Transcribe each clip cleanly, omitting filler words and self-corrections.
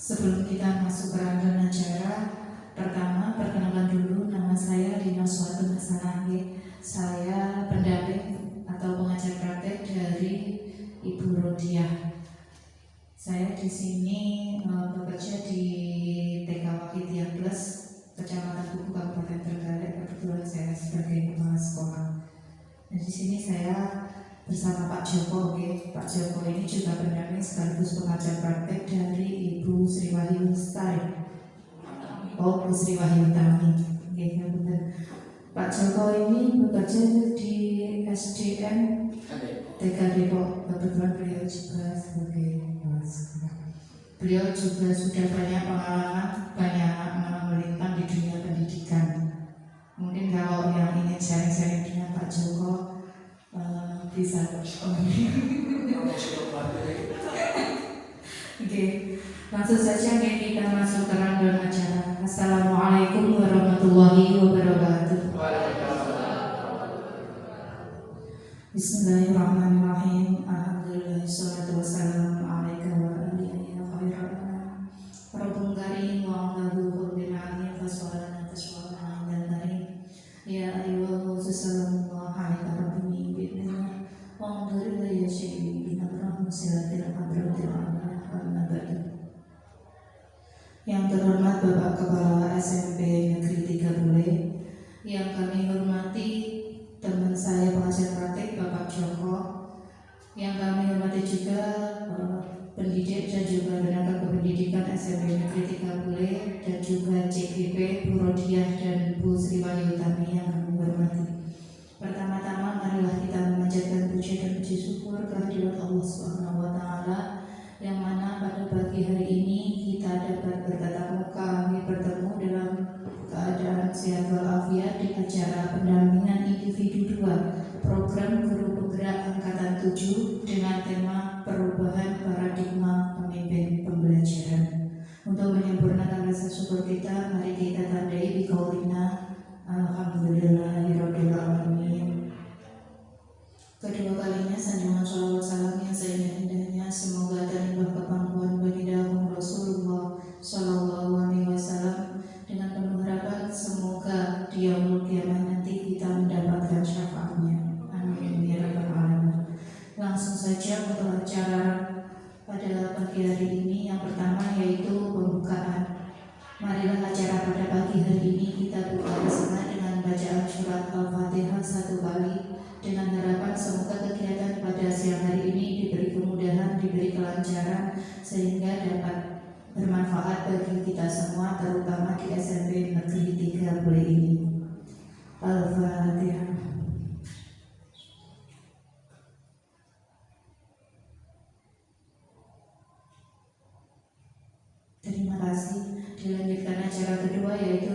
Sebelum kita masuk ke rangkaian acara, pertama perkenalkan dulu, nama saya Dina Suatu Masanangge. Saya pendamping atau pengajar praktek dari Ibu Rodiah. Saya di sini bekerja di TK Wakitia Plus, Kecamatan Buku, Kabupaten Trenggalek. Kebetulan saya sebagai kepala sekolah. Nah, di sini saya bersama Pak Joko. Pak Joko ini juga pendamping sekaligus pengajar praktek dari Ibu Sri Wahyu Lestari. Bu Sri Wahyu Tami. Benar. Pak Joko ini bekerja di SDN TK Depok. Kebetulan beliau juga sebagai kepala sekolah. Beliau juga sudah banyak pengalaman, banyak melintang di dunia pendidikan. Mungkin kalau yang ingin sharing-sharing dengan Pak Joko bisa. Oke, langsung saja kita masuk ke rangkaian acara. Assalamualaikum warahmatullahi wabarakatuh. Bismillahirrahmanirrahim. Alhamdulillah, salatu wassalamu alaika wa alihi wa khairan. Rabbun karim wa amadu qulbil alim faswalana taswalana dan karim. Ya ayyuhal musallallahu alaika rabbuni bidnillah wa amdurilla ya syai'i binabrahmu silatil hadratil alamah wa nabadu. Yang terhormat Bapak Kepala SMP Negeri 3 Bule, yang kami hormati teman saya pengajar praktik Bapak Joko, yang kami hormati juga pendidik dan juga tenaga kependidikan SMP Negeri 3 Bule, dan juga CGP Bu Rodiah dan Bu Sri Wahyu Tami yang kami hormati. Pertama-tama marilah kita memanjatkan puji dan puji syukur kehadirat Allah Subhanahu wa Ta'ala, yang mana pada pagi hari ini kita dapat bertatap muka, bertemu dalam keadaan sehat walafiat di acara pendampingan individu 2 program Guru Penggerak Angkatan 7 dengan tema perubahan paradigma pemimpin pembelajaran. Untuk menyempurnakan rasa syukur kita, mari kita tandai biqaulina alhamdulillahirabbil alamin. Kedua kalinya sanjungan sholawat salam yang seindah-indahnya semoga terlimpah kepangkuan baginda Rasulullah Sallallahu Alaihi Wasallam, dengan penuh harapan semoga di yaumul qiyamah nanti kita mendapatkan syafaatnya. Amin ya rabbal alamin. Langsung saja untuk acara pada pagi hari ini, yang pertama yaitu pembukaan. Marilah acara pada pagi hari ini kita buka bersama dengan bacaan surat Al-Fatihah 1 kali, dengan harapan semoga kegiatan pada siang hari ini diberi kemudahan, diberi kelancaran, sehingga dapat bermanfaat bagi kita semua, terutama di SMP Negeri 3 Bule ini. Al-Fatihah. Terima kasih. Dilanjutkan acara kedua yaitu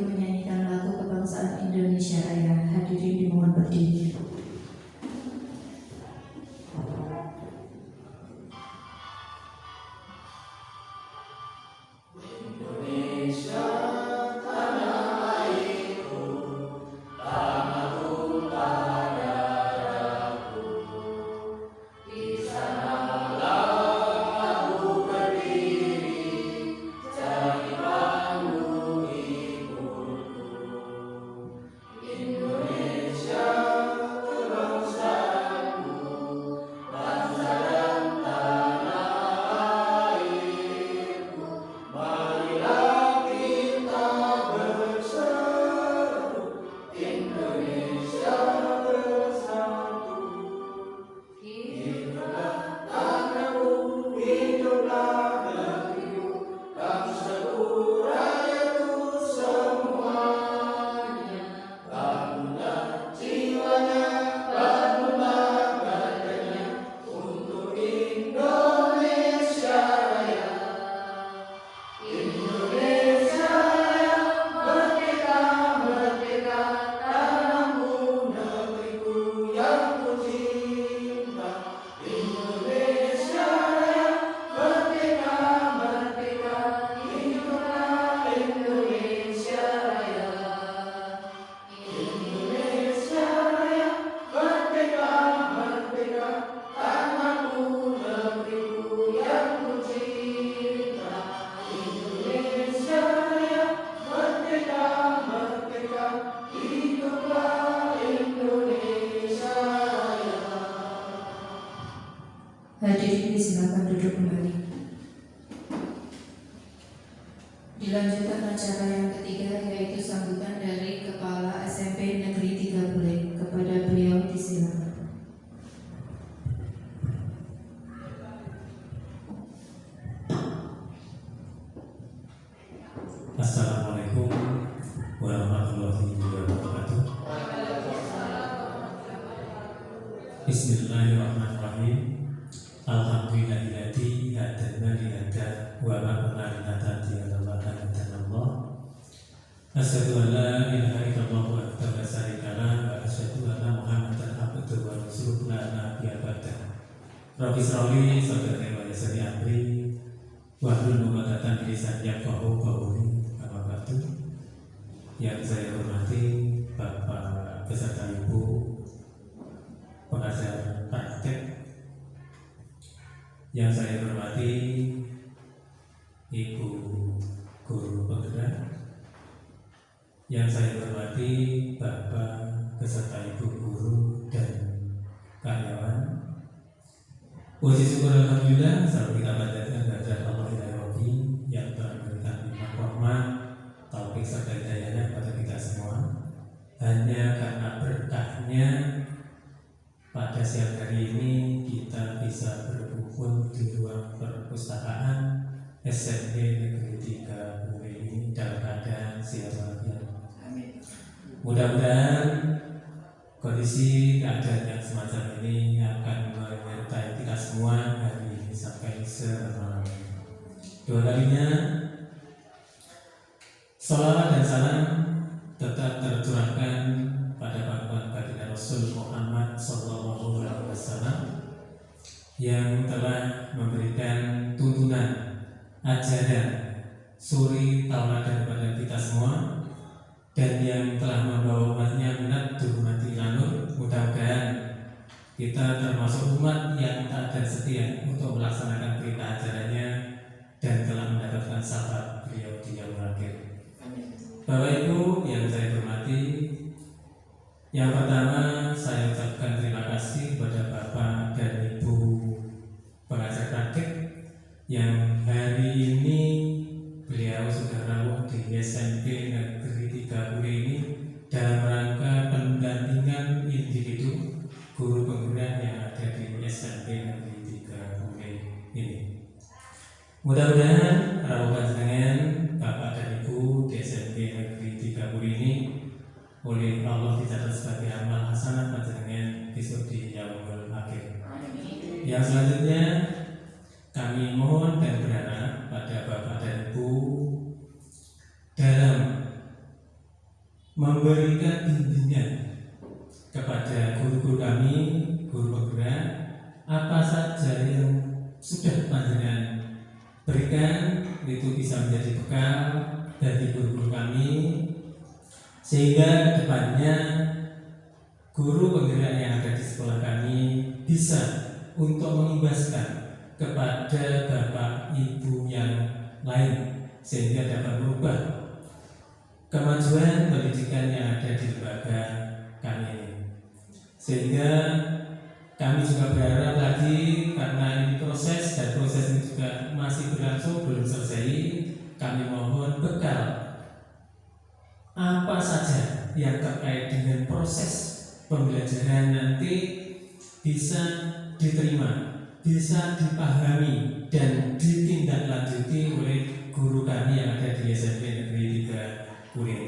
Hadirin silakan duduk kembali. Dilanjutkan acara yang ketiga, yaitu sambutan dari Kepala SMP Negeri 3 Bule. Kepada beliau disilakan. Assalamualaikum warahmatullahi wabarakatuh. Bismillahirrahmanirrahim. Alhamdulillahilladzi hadana li hada wa ma kunna linahtadiya laula an hadana. Asyhadu an la ilaha illallah wahdahu la syarika lah wa asyhadu anna Muhammadan abduhu wa rasuluhu la nabiyya ba'dahu. Rabbi shrahli sadri wa yassir li amri wahlul 'uqdatam min lisani yafqahu qawli. Yang saya hormati Bapak beserta Ibu pengajar praktek, yang saya hormati Ibu guru penggerak, yang saya hormati Bapak beserta Ibu guru dan karyawan. Puji syukur alhamdulillah selalu kita panjatkan kehadirat Allah yang telah memberikan nikmat rahmat, taufik serta hidayahnya kepada kita semua. Hanya karena berkahnya pada siang hari ini kita bisa berkumpul di ruang perpustakaan SMP Negeri 3 Bule ini dalam keadaan sehat walafiat. Mudah-mudahan kondisi keadaan yang semacam ini akan menyertai kita semua hari ini sampai selama-lamanya. Dua kalinya salawat dan salam tetap tercurahkan pada panutan baginda Rasul Muhammad Sallallahu Alaihi Wasallam yang telah memberikan tuntunan, ajaran, suri tauladan kepada kita semua, dan yang telah membawa umatnya minat durmati lanur. Mudah-mudahan kita termasuk umat yang taat dan setia untuk melaksanakan perintah ajarannya dan telah mendapatkan syafaat beliau di yaumul akhir. Bapak Ibu yang saya hormati, yang pertama saya ucapkan terima kasih kepada Bapak dan Ibu pengajar praktek yang hari ini beliau sudah rawuh di SMP Negeri 3 Bule ini dalam rangka pendampingan individu guru penggerak yang ada di SMP Negeri 3 Bule ini. Mudah-mudahan rawuhan dengan Bapak dan Ibu di SMP Negeri 3 Bule ini oleh Allah dicatat sebagai amal hasanah panjenengan besok di yaumul akhir. Yang selanjutnya kami mohon dan berharap pada Bapak dan Ibu dalam memberikan bimbingan kepada guru-guru kami, guru penggerak, apa saja yang sudah panjenengan berikan itu bisa menjadi bekal bagi guru-guru kami, sehingga kedepannya guru penggerak yang ada di sekolah kami bisa untuk mengimbaskan kepada Bapak Ibu yang lain, sehingga dapat merubah kemajuan pendidikan yang ada di lembaga kami ini. Sehingga kami juga berharap lagi, karena ini proses dan proses ini juga masih berlangsung, belum selesai, kami mohon bekal apa saja yang terkait dengan proses pembelajaran nanti bisa diterima, bisa dipahami dan ditindaklanjuti oleh guru kami yang ada di SMP Negeri 3 Bule.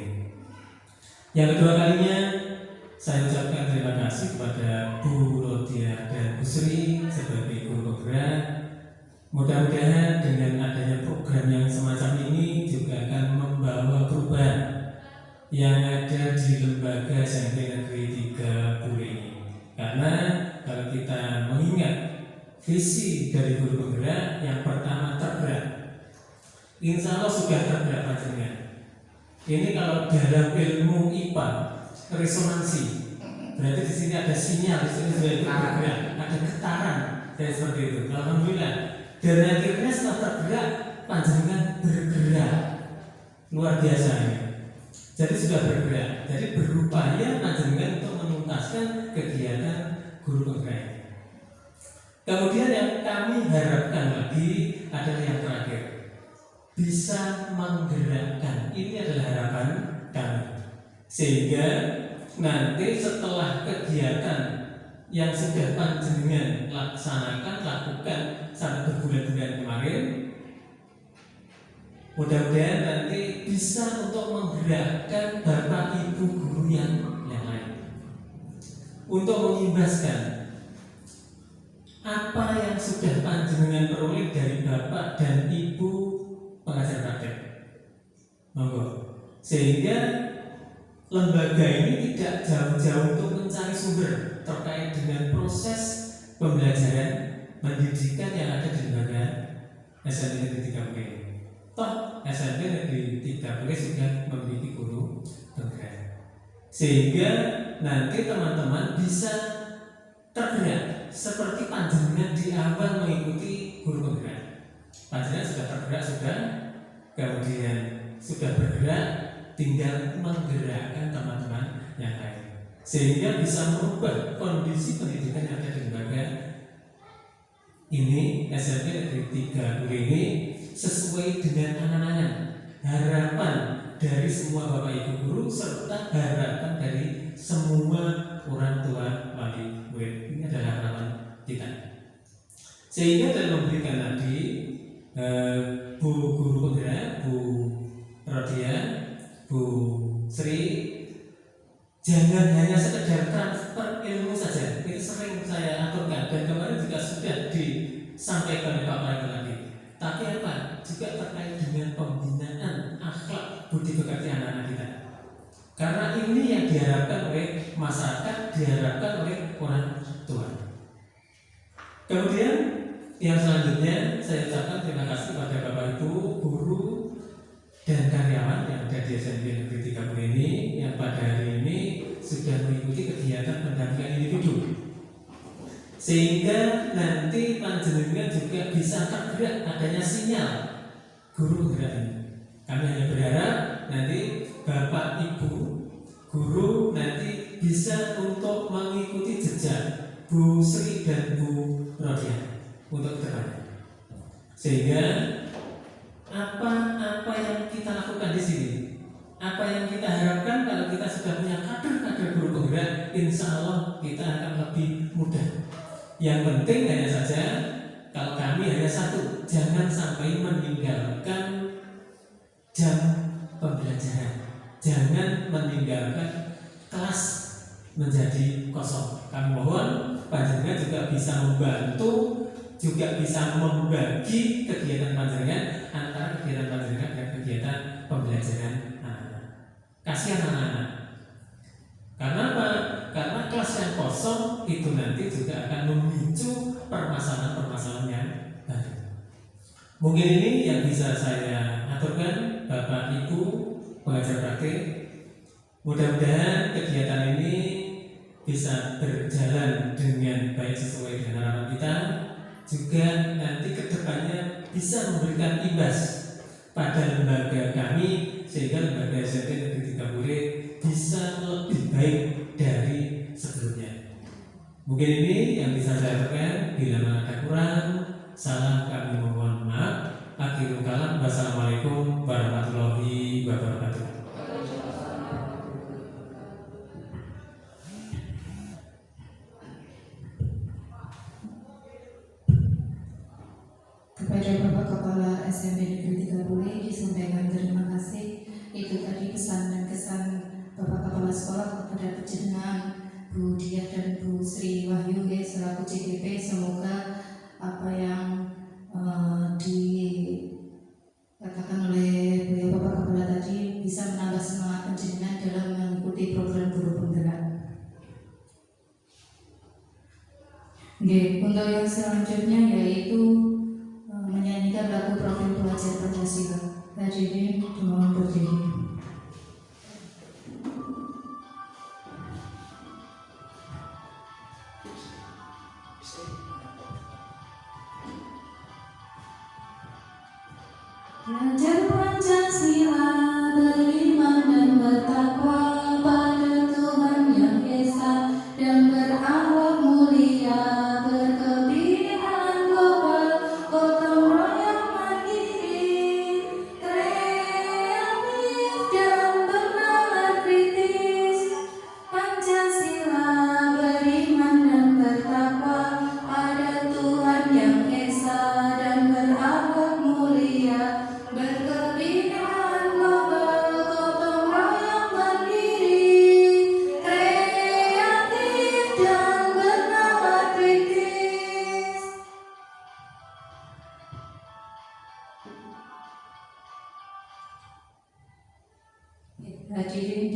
Yang kedua kalinya saya ucapkan terima kasih kepada Bu Rodia dan Bu Sri sebagai guru penggerak. Mudah-mudahan dengan adanya program yang semacam ini juga akan membawa perubahan yang ada di lembaga SMP Negeri 3 Bule ini. Karena kalau kita mengingat visi dari guru penggerak, yang pertama tergerak. Insya Allah sudah tergerak panjenengan. Ini kalau dalam ilmu IPA resonansi, berarti di sini ada sinyal, di sini sudah bergerak, ada getaran, dan seperti itu. Alhamdulillah. Dan akhirnya setelah tergerak, panjenengan bergerak luar biasa ini. Jadi sudah bergerak, jadi berupaya panjenengan untuk menuntaskan kegiatan guru penggerak. Kemudian yang kami harapkan lagi adalah yang terakhir, bisa menggerakkan. Ini adalah harapan kami, sehingga nanti setelah kegiatan yang sudah panjenengan lakukan sampai berbulan-bulan kemarin, mudah-mudahan nanti bisa untuk menggerakkan Bapak Ibu guru yang lain untuk mengimbaskan apa yang sudah panjenengan peroleh dari Bapak dan Ibu pengajar praktek. Monggo. Sehingga lembaga ini tidak jauh-jauh untuk mencari sumber terkait dengan proses pembelajaran pendidikan yang ada di lembaga SMP Negeri 3 Pule. Toh SMP Negeri 3 Pule sudah memiliki guru penggerak, sehingga nanti teman-teman bisa tergerak seperti panjenengan di awal mengikuti guru penggerak. Panjenengan sudah tergerak, kemudian sudah bergerak, tinggal menggerakkan teman-teman yang lain, sehingga bisa merubah kondisi pendidikan yang ada di lembaga ini, SMP Negeri 3 Pule ini, sesuai dengan angan-angan, harapan dari semua Bapak Ibu guru serta harapan dari semua orang tua wali murid. Ini adalah harapan kita, sehingga dalam memberikan tadi Bu Guru Penggerak, Bu Rodia, Bu Sri, jangan hanya sekedar transfer ilmu saja. Itu sering saya aturkan dan kemarin juga sudah disampaikan oleh Pak Prayogo tadi. Tapi apa? Juga terkait dengan pembinaan akhlak budi pekerti anak-anak kita. Karena ini yang diharapkan oleh masyarakat, diharapkan oleh orang tua. Kemudian yang selanjutnya saya ucapkan terima kasih kepada Bapak Ibu guru dan karyawan yang ada di SMP Negeri 3 Pule ini, yang pada hari ini sudah mengikuti kegiatan pendampingan individu, sehingga nanti panjenengan juga bisa tergerak adanya sinyal guru penggerak ini. Kami hanya berharap nanti Bapak Ibu guru nanti bisa untuk mengikuti jejak Bu Sri dan Bu Rodia untuk depannya, sehingga apa yang kita lakukan di sini, apa yang kita harapkan kalau kita sudah punya kader-kader guru penggerak, insya Allah kita akan lebih mudah. Yang penting hanya saja kalau kami hanya satu, jangan sampai meninggalkan jam pembelajaran, jangan meninggalkan kelas menjadi kosong. Kami mohon panjenengan juga bisa membantu, juga bisa membagi kegiatan panjenengan antara kegiatan panjenengan dan kegiatan pembelajaran anak-anak. Kasihan anak-anak. Karena apa? Karena kelas yang kosong itu nanti juga akan memicu permasalahan-permasalahan yang baru. Mungkin ini yang bisa saya aturkan Bapak Ibu pengajar praktik. Mudah-mudahan kegiatan ini bisa berjalan dengan baik sesuai dengan harapan kita. Juga nanti kedepannya bisa memberikan imbas pada lembaga kami, sehingga lembaga SMP Negeri 3 Pule bisa lebih baik dari sebelumnya. Mungkin ini yang bisa saya sampaikan. Bila mana ada kurang, salah kami mohon maaf. Akhirul kalam, wassalamualaikum warahmatullahi wabarakatuh. Kepada Bapak Kepala SMP Negeri 3 Pule disampaikan terima kasih. Itu tadi pesan dan kesan Bapak Kepala Sekolah kepada penjenengan Bu Diah dan Bu Sri Wahyu selaku CGP. Semoga apa yang dikatakan oleh beliau Bapak Kepala tadi bisa menambah semangat penjenengan dalam mengikuti program guru penggerak. Untuk yang selanjutnya yaitu menyanyikan lagu Profil Pelajar Pancasila. Hadirin dimohon berdiri. Belajar Pancasila, beriman dan bertakwa pada Tuhan Yang Esa, dan berakhlak mulia, berkebinekaan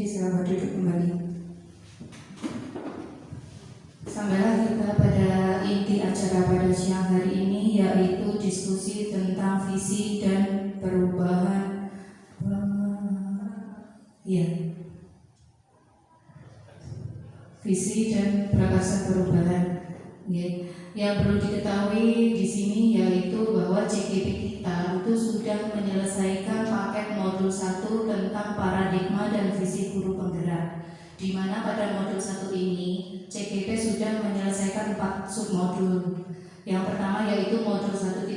selamat duduk kembali. Sampailah kita pada inti acara pada siang hari ini, yaitu diskusi tentang visi dan perubahan. Visi dan prakarsa perubahan. Yang perlu diketahui di sini yaitu bahwa CGP kita itu sudah menyelesaikan paket modul 1 tentang paradigma dan visi guru penggerak, di mana pada modul 1 ini CGP sudah menyelesaikan 4 submodul. Yang pertama yaitu modul 1.1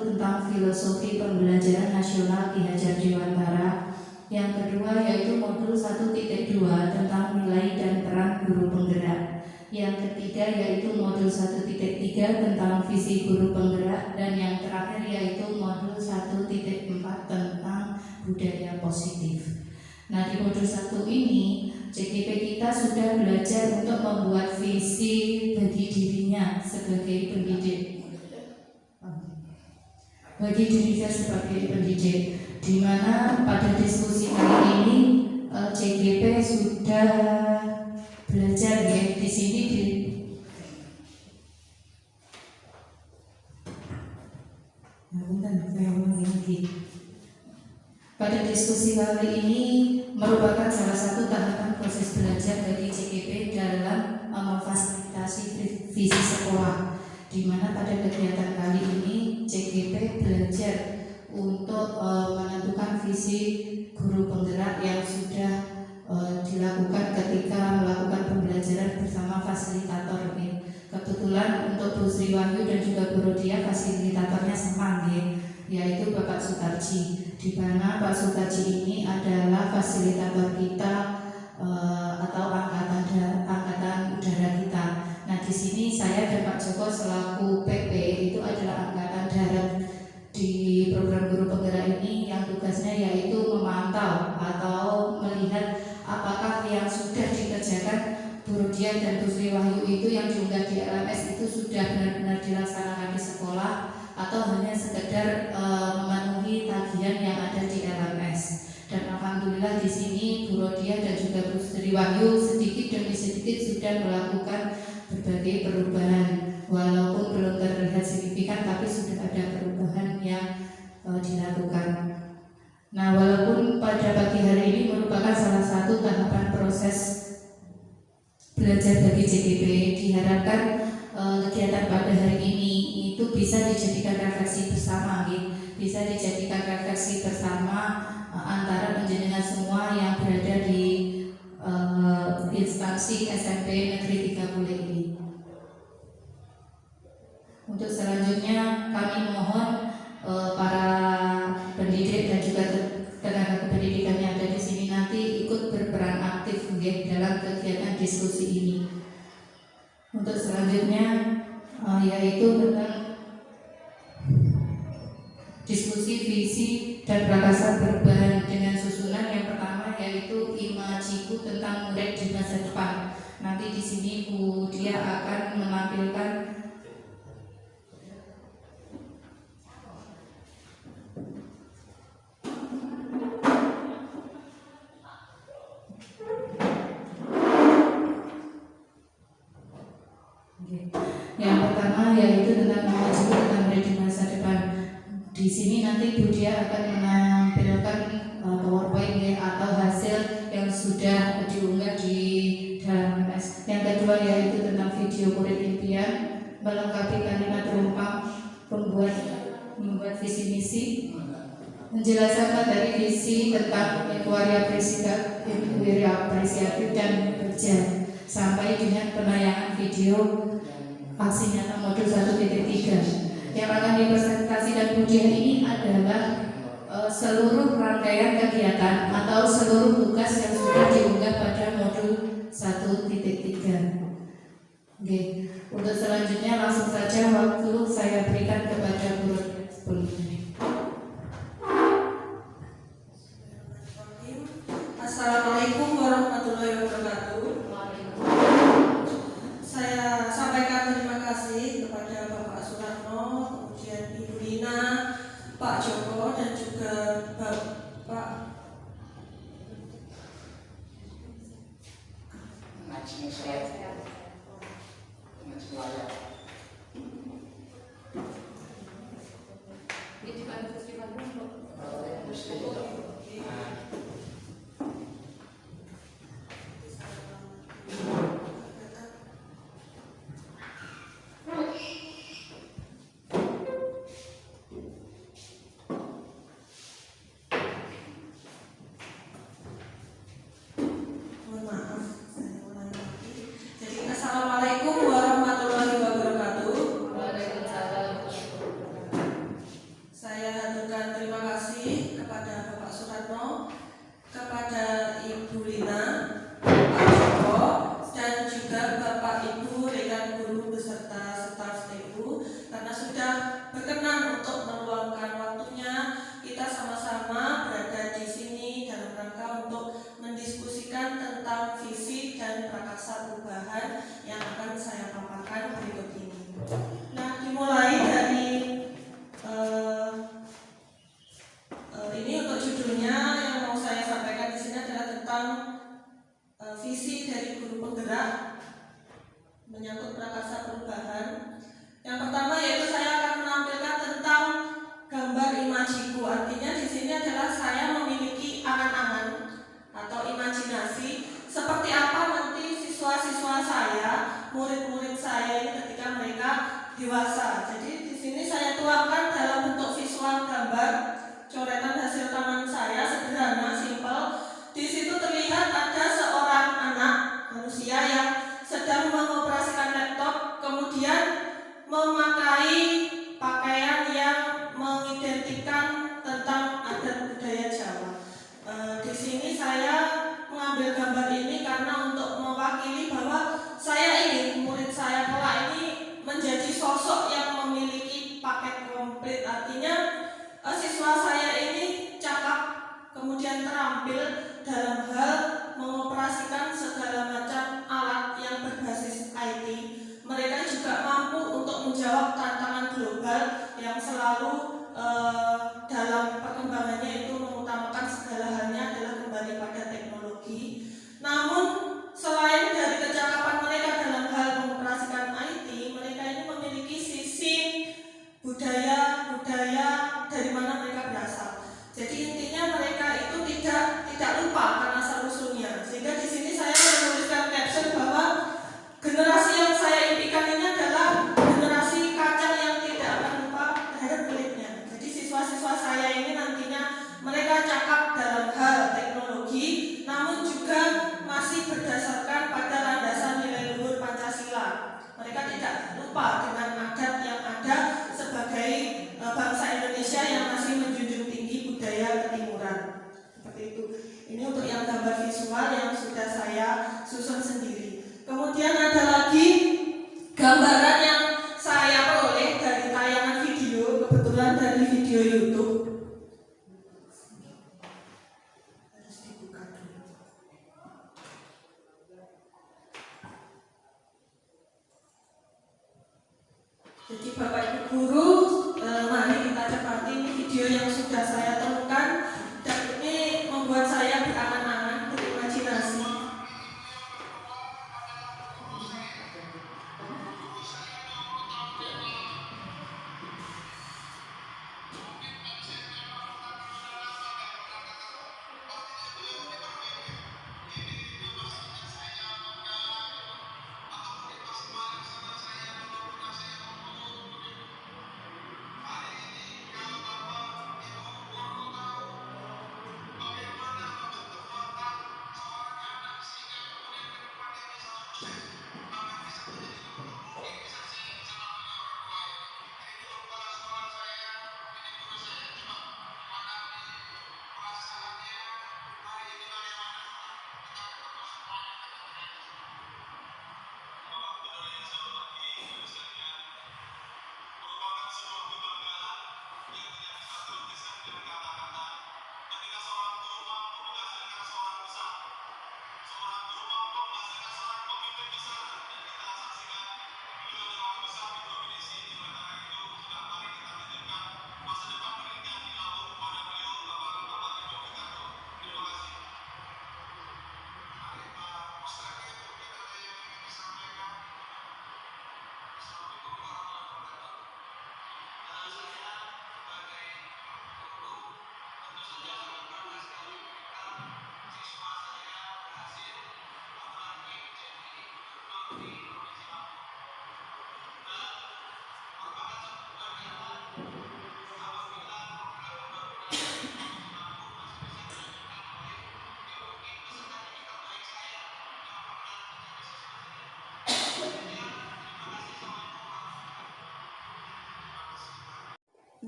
tentang filosofi pembelajaran nasional Ki Hajar Dewantara. Yang kedua yaitu modul 1.2 tentang nilai dan peran guru penggerak. Yang ketiga yaitu modul 1.3 tentang visi guru penggerak, dan yang terakhir yaitu modul 1.4 tentang budaya positif. Nah, di modul 1 ini CGP kita sudah belajar untuk membuat visi bagi dirinya sebagai pendidik. Bagi dirinya sebagai pendidik, di mana pada diskusi kali ini CGP sudah belajar ya di sini pada diskusi kali ini merupakan salah satu tahapan proses belajar bagi CGP dalam memfasilitasi visi sekolah, di mana pada kegiatan kali ini CGP belajar untuk menentukan visi guru penggerak yang sudah dilakukan ketika melakukan pembelajaran bersama fasilitator. Kebetulan untuk Bu Sri Wahyu dan juga Bu Rodia fasilitatornya sama, yaitu Bapak Sutarji, di mana Pak Sutarji ini adalah fasilitator kita atau angkatan udara kita. Nah, di sini saya dan Pak Joko selaku PP itu adalah angkatan darat di program guru penggerak ini, yang tugasnya yaitu memantau atau melihat apakah yang sudah dikerjakan Bu Rodia dan Bu Sri Wahyu itu yang diunggah di LMS itu sudah benar-benar dilaksanakan di sekolah atau hanya sekedar memenuhi tagihan yang ada di LMS. Dan alhamdulillah di sini Bu Rodia dan juga Bu Sri Wahyu sedikit demi sedikit sudah melakukan berbagai perubahan, walaupun belum terlihat signifikan tapi sudah ada perubahan yang dilakukan. Nah, walaupun pada pagi hari ini merupakan salah satu tahapan proses belajar bagi CGP, diharapkan kegiatan pada hari ini itu bisa dijadikan refleksi bersama, bisa dijadikan refleksi bersama antara penjenengan semua yang berada di instansi SMP Negeri 30 ini. Untuk selanjutnya kami mohon para pendidik dan juga tenaga kependidikan yang ada di sini nanti ikut berperan aktif dalam kegiatan diskusi ini. Untuk selanjutnya yaitu tentang diskusi visi dan prakarsa perubahan dengan susunan yang pertama yaitu imajiku tentang murid di masa depan. Nanti di sini Bu Dia akan menampilkan yang pertama yaitu tentang imajiku tentang murid di masa depan. Di sini nanti Bu Dia akan menampilkan PowerPoint atau hasil yang sudah diunggah di dalam MS. Yang kedua yaitu tentang video kulit impian melengkapi kalimat penumpang membuat visi misi, menjelaskan materi visi tentang inquiry apresiatif dan kerja, sampai dengan penayangan video aksi nyata modul 1.3. Yang akan dipresentasikan Bu Dia ini adalah seluruh rangkaian kegiatan atau seluruh tugas yang sudah diunggah pada modul 1.3. Oke, untuk selanjutnya langsung saja waktu saya berikan kepada Bu Rodia. Assalamualaikum warahmatullahi wabarakatuh. Saya sampaikan terima kasih kepada Bapak Suratno, kemudian Ibu Lina, Pak Joko, dan juga Bapak sehat-sehat dengan layak. Itu kan festival dulu. Mohon maaf, saya ulangi lagi. Jadi assalamualaikum warahmatullahi wabarakatuh. Saya haturkan terima kasih kepada Bapak Suratno, kepada Ibu Lina, Pak Joko, dan juga Bapak Ibu rekan guru beserta staf TU karena sudah berkenan untuk meluangkan waktunya kita sama-sama berada di sini dalam rangka untuk mendiskusikan tentang visi dan prakarsa perubahan yang akan saya paparkan berikut ini. Nah, dimulai dari ini untuk judulnya yang mau saya sampaikan di sini adalah tentang visi dari guru penggerak menyangkut prakarsa perubahan. Yang pertama yaitu saya akan menampilkan tentang gambar imajiku. Artinya di sini adalah saya memiliki angan-angan atau imajinasi seperti apa nanti siswa-siswa saya, murid-murid saya ini ketika mereka dewasa. Jadi di sini saya tuangkan dalam bentuk visual gambar coretan hasil tangan saya sederhana, simpel. Di situ terlihat ada seorang anak manusia yang sedang mengoperasikan laptop, kemudian memakai pakaian yang mengidentikan tentang adat budaya Jawa. Di sini saya mengambil gambar ini karena untuk mewakili bahwa saya ingin murid saya kelak ini menjadi sosok yang memiliki paket komplit. Artinya siswa saya ini cakap, kemudian terampil dalam hal mengoperasikan segala macam alat yang berbasis IT. Mereka juga mampu untuk menjawab tantangan global yang selalu dalam perkembangannya itu mengutamakan segala halnya adalah kembali pada teknologi. Namun selain dari kecakapan mereka dalam hal mengoperasikan IT, mereka ini memiliki sisi budaya dari mana mereka berasal. Jadi intinya mereka itu tidak lupa akan asal usulnya. Sehingga di sini saya menuliskan caption bahwa generasi yang saya impikan ini adalah generasi kacang yang tidak akan lupa terhadap kulitnya. Jadi siswa-siswa saya ini nantinya mereka cakap dalam hal teknologi, namun juga masih berdasarkan pada landasan nilai luhur Pancasila. Mereka tidak lupa dengan adat yang ada sebagai bangsa Indonesia yang masih menjunjung tinggi budaya ketimuran. Seperti itu. Ini untuk yang gambar visual yang sudah saya susun sendiri. Kemudian ada lagi gambaran yang saya peroleh dari tayangan video, kebetulan dari video YouTube. Harus dibuka dulu. Jadi Bapak Ibu guru, mari kita cermati ini video yang sudah saya temukan dan ini membuat saya berangan-angan, berimajinasi.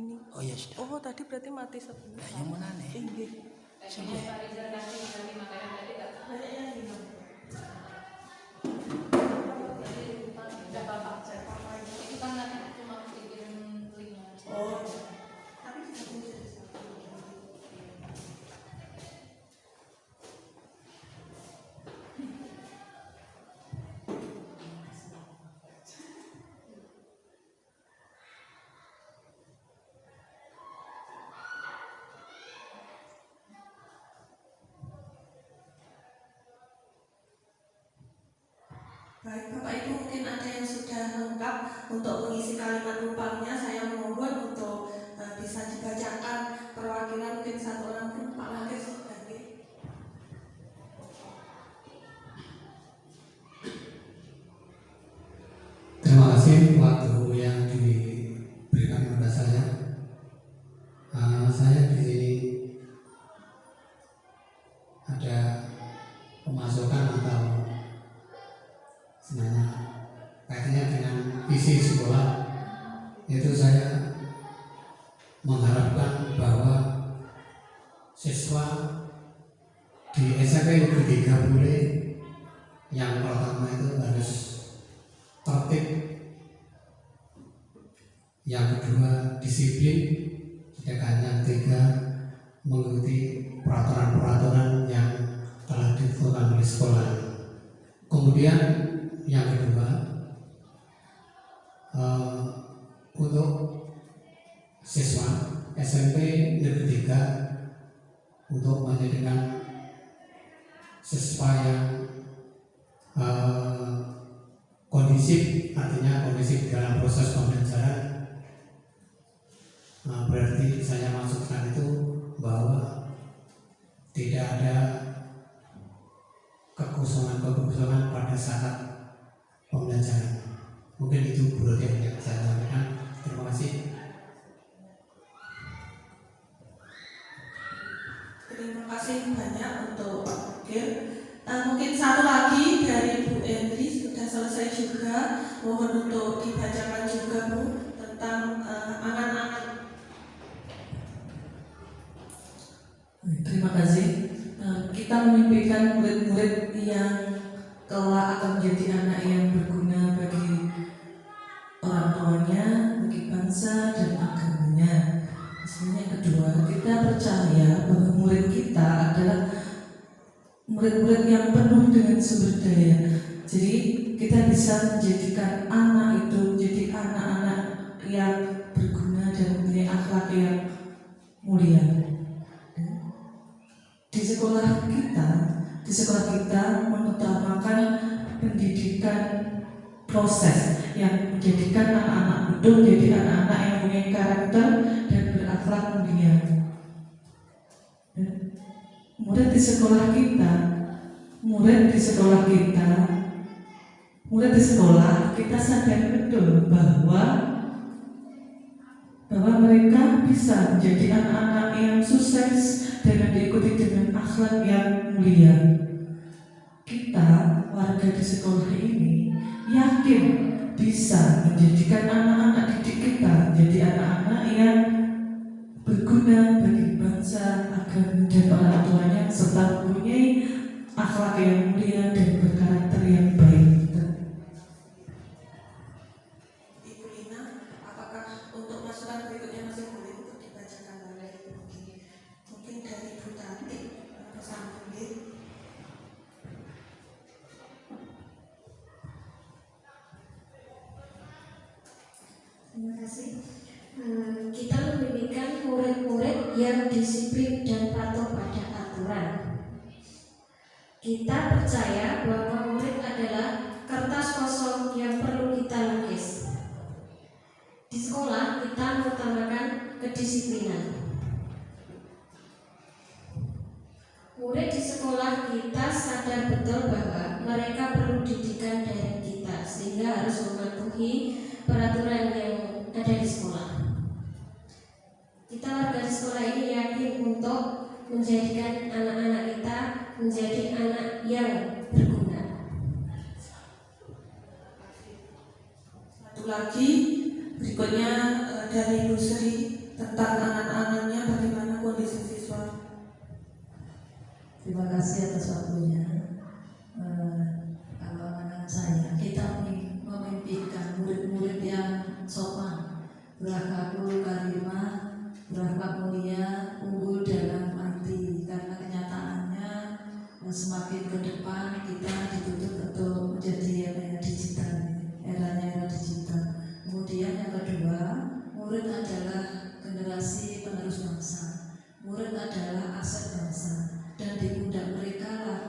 ini. Oh ya sudah. Oh tadi berarti mati sebentar. Nah, yang mana nih? Inggih. Banyak yang hilang. Oh, tapi tidak bisa disambung. Baik, Bapak Ibu mungkin ada yang sudah lengkap untuk mengisi kalimat rumpangnya. Saya mohon untuk bisa dibacakan perwakilan mungkin satu orang pun Pak Lakir sudah. Terima kasih waktu yang diberikan kepada saya. Saya di sini ada pemasukan atau sebenarnya kaitannya dengan visi sekolah, yaitu saya mengharapkan bahwa siswa di SMP Negeri 3 Bule yang pertama itu harus tertib, yang kedua disiplin, sedangkan yang ketiga mengikuti peraturan-peraturan yang telah ditentukan oleh sekolah. Kemudian yang kedua, untuk siswa SMP Negeri 3 untuk menjadikan siswa yang kondisif, artinya kondisif dalam proses pembelajaran. Berarti saya maksudkan itu bahwa tidak ada kekosongan pada saat pembelajaran. Mungkin itu Bu Rodia yang saya sampaikan. Terima kasih. Terima kasih banyak untuk Pak Bukir. Mungkin satu lagi dari Bu Endri sudah selesai juga. Mohon untuk dibacakan juga Bu tentang angan-angan. Terima kasih. Kita memimpikan murid-murid yang kelak akan menjadi anak yang berguna bagi orang tuanya, bagi bangsa dan agamanya. Sebenarnya yang kedua, kita percaya bahwa murid kita adalah murid-murid yang penuh dengan sumber daya. Jadi kita bisa menjadikan anak itu menjadi anak-anak yang berguna dan mempunyai akhlak yang mulia. Di sekolah kita mengutamakan pendidikan proses yang menjadikan anak-anak itu menjadi anak-anak yang punya karakter dan berakhlak mulia. Murid di sekolah kita sadar betul bahwa mereka bisa menjadi anak-anak yang sukses dengan diikuti dengan akhlak yang mulia. Kita warga di sekolah ini yakin bisa menjadikan anak-anak didik kita menjadi anak-anak yang berguna bagi bangsa, agama dan orang tuanya, serta mempunyai akhlak yang mulia dan berkarakter yang baik. Ibu Lina, apakah untuk masukan berikutnya masih boleh untuk dibacakan oleh Ibu Bukir? Mungkin dari Ibu Tati pesan Bukir. Terima kasih. Kita membimbingkan murid-murid yang disiplin dan patuh pada aturan. Kita percaya bahwa murid adalah kertas kosong yang perlu kita lukis. Di sekolah kita mengutamakan kedisiplinan. Murid di sekolah kita sadar betul bahwa mereka perlu didikan dari kita, sehingga harus mematuhi peraturan yang ada di sekolah. Kita warga di sekolah ini yakin untuk menjadikan anak-anak kita menjadi anak yang berguna. Satu lagi berikutnya dari Ibu Sri tentang anak-anaknya, bagaimana kondisi siswa. Terima kasih atas waktunya. Kalau anak saya, kita memimpikan murid-murid yang sopan, berakhlakul karimah, berakhlak mulia, unggul dalam arti, karena kenyataannya semakin ke depan kita dituntut untuk menjadi digital, era digital. Kemudian yang kedua, murid adalah generasi penerus bangsa. Murid adalah aset bangsa, dan di pundak mereka lah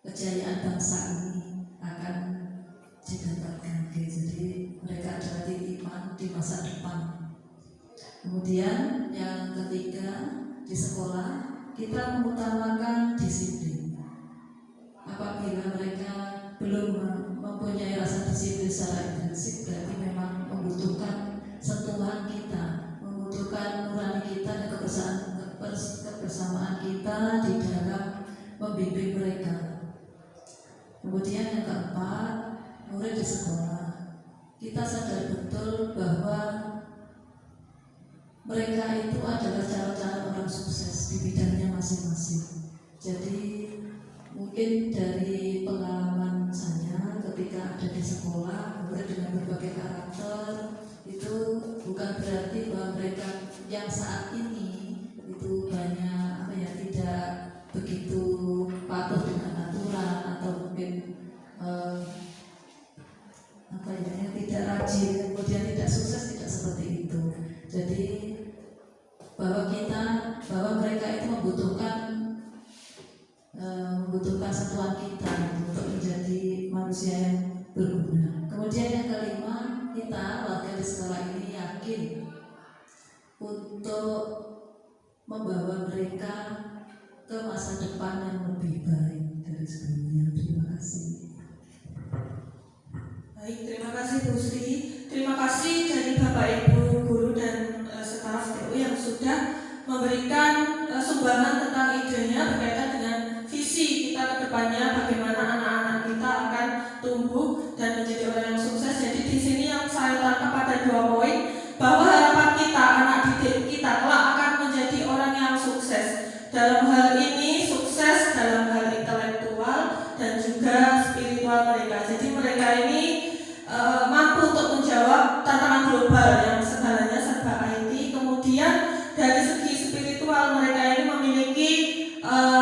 kejayaan bangsa ini akan didapatkan. Jadi mereka adalah titipan di masa depan. Kemudian yang ketiga, di sekolah kita mengutamakan disiplin. Apabila mereka belum mempunyai rasa disiplin secara intensif, berarti memang membutuhkan sentuhan kita, membutuhkan nurani kita dan kebersamaan kita di dalam membimbing mereka. Kemudian yang keempat, murid di sekolah, kita sadar betul bahwa mereka itu adalah calon-calon orang sukses di bidangnya masing-masing. Jadi mungkin dari pengalaman saya ketika ada di sekolah, murid dengan berbagai karakter, itu bukan berarti bahwa mereka yang saat ini itu banyak tidak begitu patuh dengan aturan atau mungkin tidak rajin, kemudian tidak sukses, tidak seperti itu. Jadi bahwa mereka itu membutuhkan sentuhan kita untuk menjadi manusia yang berguna. Kemudian yang kelima, kita warga di sekolah ini yakin untuk membawa mereka ke masa depan yang lebih baik dari sebelumnya. Terima kasih. Baik, terima kasih Bu Sri. Terima kasih dari Bapak Ibu guru dan staf TU yang sudah memberikan sumbangan tentang idenya berkaitan dengan visi kita ke depannya, bagaimana anak-anak kita akan tumbuh dan menjadi orang yang sukses. Jadi di sini yang saya tangkap ada 2 poin, bahwa harapan kita anak didik kita kelak akan menjadi orang yang sukses. Dalam hal ini sukses dalam hal intelektual dan juga spiritual mereka. Jadi mereka ini mampu untuk menjawab tantangan global yang segalanya serba IT. Kemudian dari segi spiritual mereka ini memiliki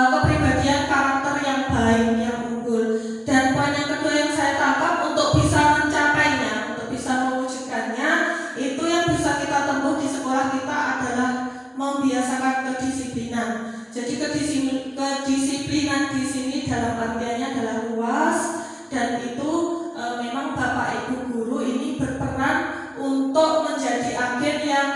kepribadian karakter yang baik, yang unggul. Dan poin yang kedua yang saya tangkap, untuk bisa mencapainya, untuk bisa mewujudkannya, itu yang bisa kita tempuh di sekolah kita adalah membiasakan kedisiplinan. Jadi kedisiplinan di sini dalam artiannya adalah luas, dan itu memang Bapak Ibu guru ini berperan untuk menjadi agen yang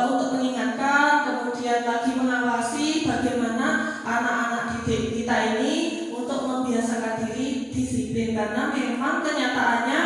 untuk mengingatkan, kemudian lagi mengawasi bagaimana anak-anak didik kita ini untuk membiasakan diri disiplin. Karena memang kenyataannya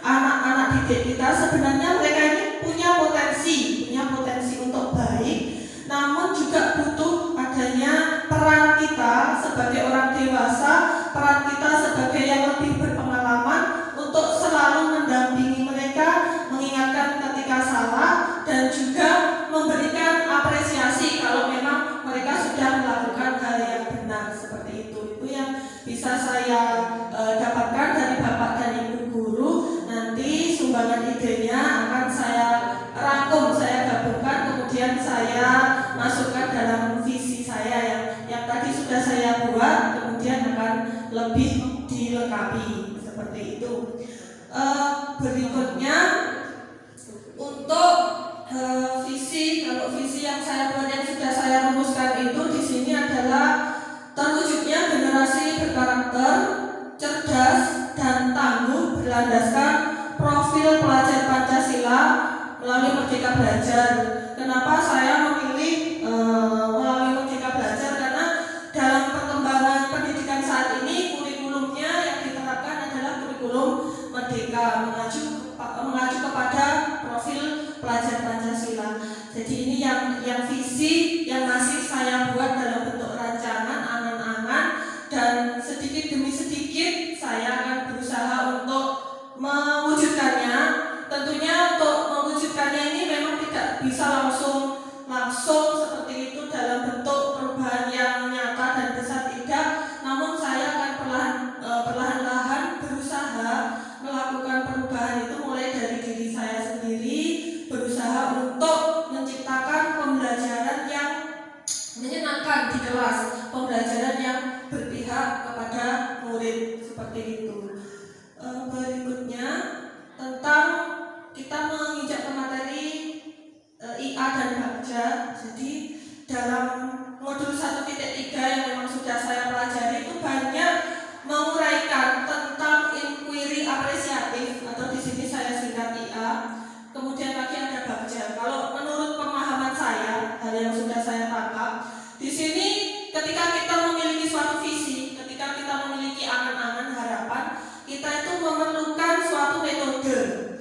anak-anak didik kita sebenarnya mereka ini punya potensi untuk baik, namun juga butuh adanya peran kita sebagai orang dewasa, peran kita sebagai yang lebih berpengalaman untuk selalu mendampingi mereka, mengingatkan ketika salah, dan juga memberikan apresiasi kalau memang mereka sudah melakukan hal yang benar seperti itu. Itu yang bisa saya dapatkan dari Bapak dan Ibu guru. Nanti sumbangan idenya akan saya rangkum, saya gabungkan, kemudian saya masukkan dalam visi saya yang tadi sudah saya buat, kemudian akan lebih dilengkapi seperti itu. Berikutnya untuk visi, kalau visi yang saya buat yang sudah saya rumuskan itu di sini adalah terwujudnya generasi berkarakter, cerdas dan tangguh berlandaskan profil pelajar Pancasila melalui Merdeka Belajar. Kenapa saya memilih melalui Merdeka Belajar? Karena dalam perkembangan pendidikan saat ini kurikulumnya yang diterapkan adalah kurikulum Merdeka, mengacu kepada profil pelajar Pancasila. Jadi ini yang visi yang masih saya buat dalam bentuk rancangan, angan-angan, dan sedikit demi sedikit saya akan berusaha untuk mewujudkannya. Tentunya untuk mewujudkannya ini memang tidak bisa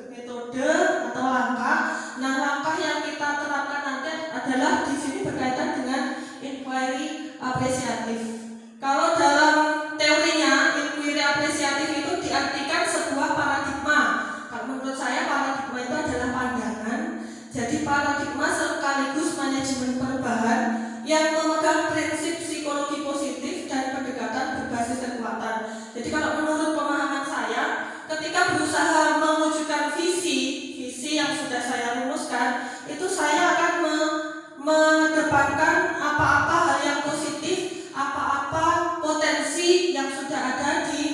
metode atau langkah. Nah, langkah yang kita terapkan nanti adalah di sini berkaitan dengan inquiry apresiatif. Kalau dalam teorinya, inquiry apresiatif itu diartikan sebuah paradigma. Kalau menurut saya paradigma itu adalah pandangan. Jadi paradigma sekaligus manajemen perubahan yang memegang prinsip psikologi positif dan pendekatan berbasis kekuatan. Jadi kalau menurut pemahaman saya, ketika berusaha mewujudkan visi yang sudah saya rumuskan, itu saya akan mengedepankan apa-apa hal yang positif, apa-apa potensi yang sudah ada di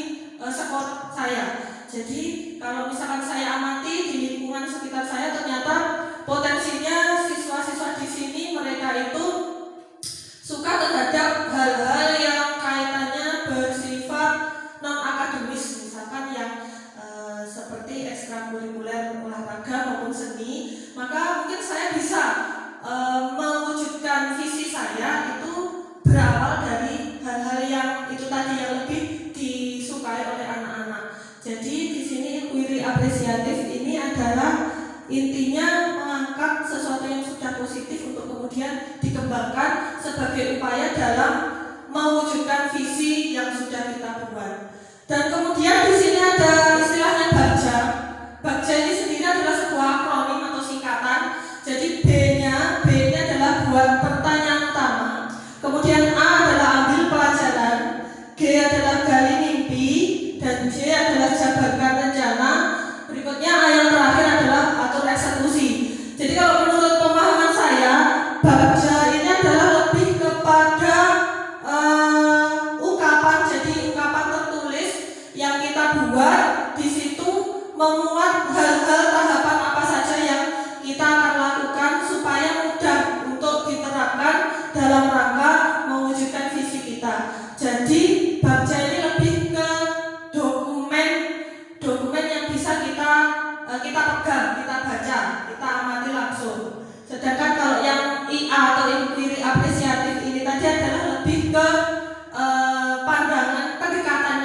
sekolah saya. Jadi kalau misalkan saya amati di lingkungan sekitar saya, ternyata potensinya siswa-siswa di sini mereka itu suka terhadap hal-hal yang kaitannya bersifat non akademis, misalkan yang seperti ekstrakurikuler olahraga maupun seni. Maka mungkin saya bisa mewujudkan visi saya itu berawal dari hal-hal yang itu tadi yang lebih disukai oleh anak-anak. Jadi di sini inquiry apresiatif ini adalah intinya mengangkat sesuatu yang sudah positif untuk kemudian dikembangkan sebagai upaya dalam mewujudkan visi yang sudah kita buat. Dan kemudian di sini ada istilahnya bagja. Bagja ini sendiri adalah sebuah akronim atau singkatan. Jadi B-nya adalah buat pertanyaan utama. Kemudian A adalah ambil pelajaran, G adalah gali mimpi, dan J adalah jabarkan rencana. Berikutnya A yang terakhir adalah atur eksekusi. Jadi kalau menurut pemahaman saya, bagja ini adalah lebih kepada ungkapan. Jadi ungkapan tertulis yang kita buat di situ memuat hal-hal tahapan apa saja yang kita akan lakukan supaya mudah untuk diterapkan dalam rangka mewujudkan visi kita. Jadi bagja ini lebih ke dokumen yang bisa kita pegang, kita baca, kita amati langsung. Sedangkan kalau yang IA atau inquiry apresiatif ini tadi adalah lebih ke pandangan, pendekatan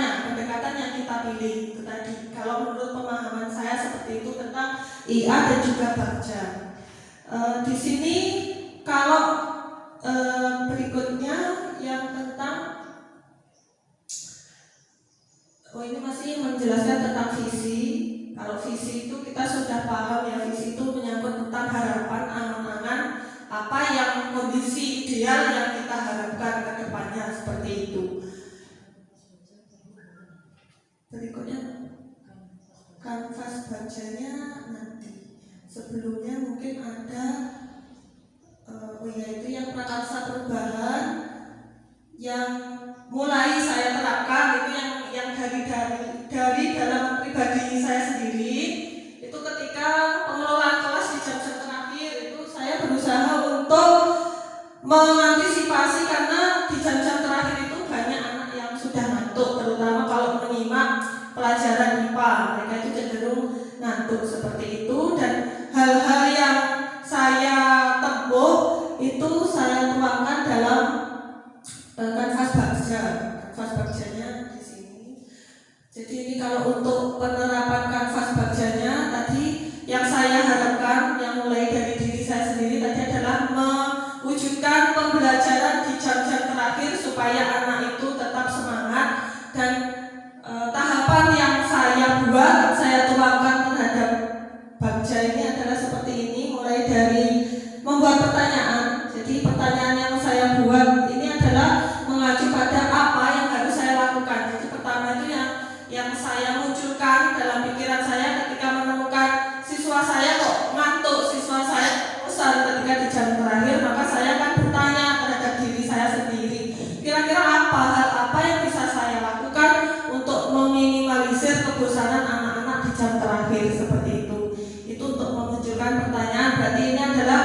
yang kita pilih itu tadi. Kalau menurut pemahaman saya seperti itu tentang IA dan juga bagja. Di sini kalau berikutnya yang tentang ini masih menjelaskan tentang visi. Kalau visi itu kita sudah paham ya, visi itu menyangkut tentang harapan, angan-angan, apa yang kondisi ideal yang kita harapkan ke depannya, seperti itu. Berikutnya kanvas bacanya nanti. Sebelumnya mungkin ada yaitu yang prakarsa perubahan yang mulai saya terapkan, itu yang dari dalam pribadi saya sendiri. Itu ketika pengelolaan kelas di jam-jam terakhir itu saya berusaha untuk mengantisipasi, karena di jam-jam terakhir itu banyak anak yang sudah ngantuk, terutama kalau menyimak pelajaran IPA, mereka itu cenderung ngantuk seperti itu. Dan hal-hal yang saya tempuh itu saya tuangkan dalam kanvas bagja. Kanvas bagjanya di sini. Jadi ini kalau untuk penerapan kanvas bagjanya tadi yang saya harapkan, yang mulai dari diri saya sendiri tadi adalah mewujudkan pembelajaran di jam-jam terakhir supaya anak itu tetap semangat. Dan tahapan yang saya buat, saya tuangkan terhadap bagja ini adalah seperti ini, mulai dari membuat pertanyaan. Jadi pertanyaan yang saya buat ini adalah mengacu pada apa yang harus saya lakukan. Jadi pertama itu yang saya munculkan dalam pikiran saya ketika menemukan siswa saya kok ngantuk, siswa saya bosan ketika di jam terakhir, maka saya akan bertanya terhadap diri saya sendiri, kira-kira hal apa yang bisa saya lakukan untuk meminimalisir kebosanan anak-anak di jam terakhir, seperti itu. Itu untuk memunculkan pertanyaan. Berarti ini adalah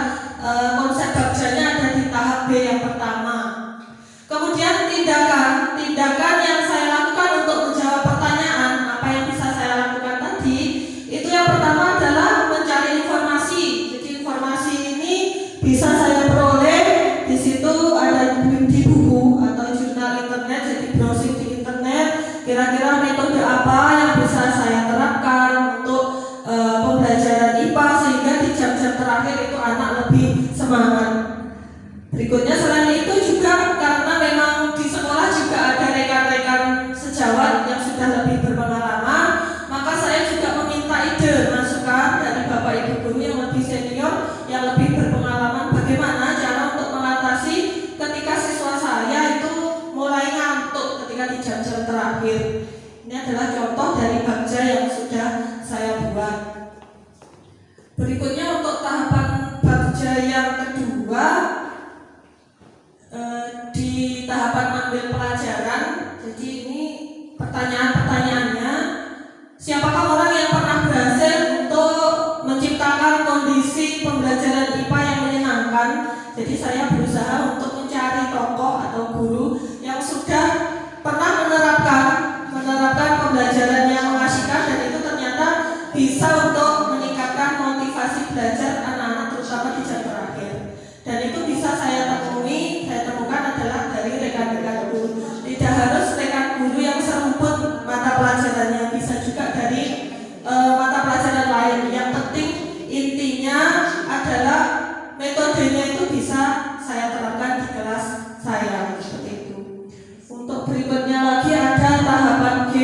konsep bagjanya ada di tahap B yang pertama. Kemudian tindakan yang saya lakukan untuk menjawab pertanyaan apa yang bisa saya lakukan tadi, itu yang pertama adalah mencari informasi. Jadi informasi ini bisa saya peroleh di situ, ada di buku atau jurnal internet. Jadi browsing di internet, kira-kira metode apa yang bisa saya terapkan untuk adalah contoh dari bagja yang sudah saya buat. Berikutnya untuk tahapan bagja yang kedua, di tahapan ambil pelajaran. Jadi ini pertanyaan-pertanyaannya, siapakah orang yang pernah berhasil untuk menciptakan kondisi pembelajaran IPA yang menyenangkan? Jadi saya berusaha untuk mencari tokoh atau guru yang sudah pernah menerapkan pembelajaran yang mengasihkan, dan itu ternyata bisa untuk meningkatkan motivasi belajar anak-anak terutama di jam terakhir. Dan itu bisa saya temukan adalah dari rekan-rekan guru. Tidak harus rekan guru yang serumput mata pelajarannya, bisa juga dari mata pelajaran lain. Yang penting intinya adalah metodenya itu bisa saya terapkan di kelas saya, seperti itu. Untuk berikutnya lagi ada tahapan G,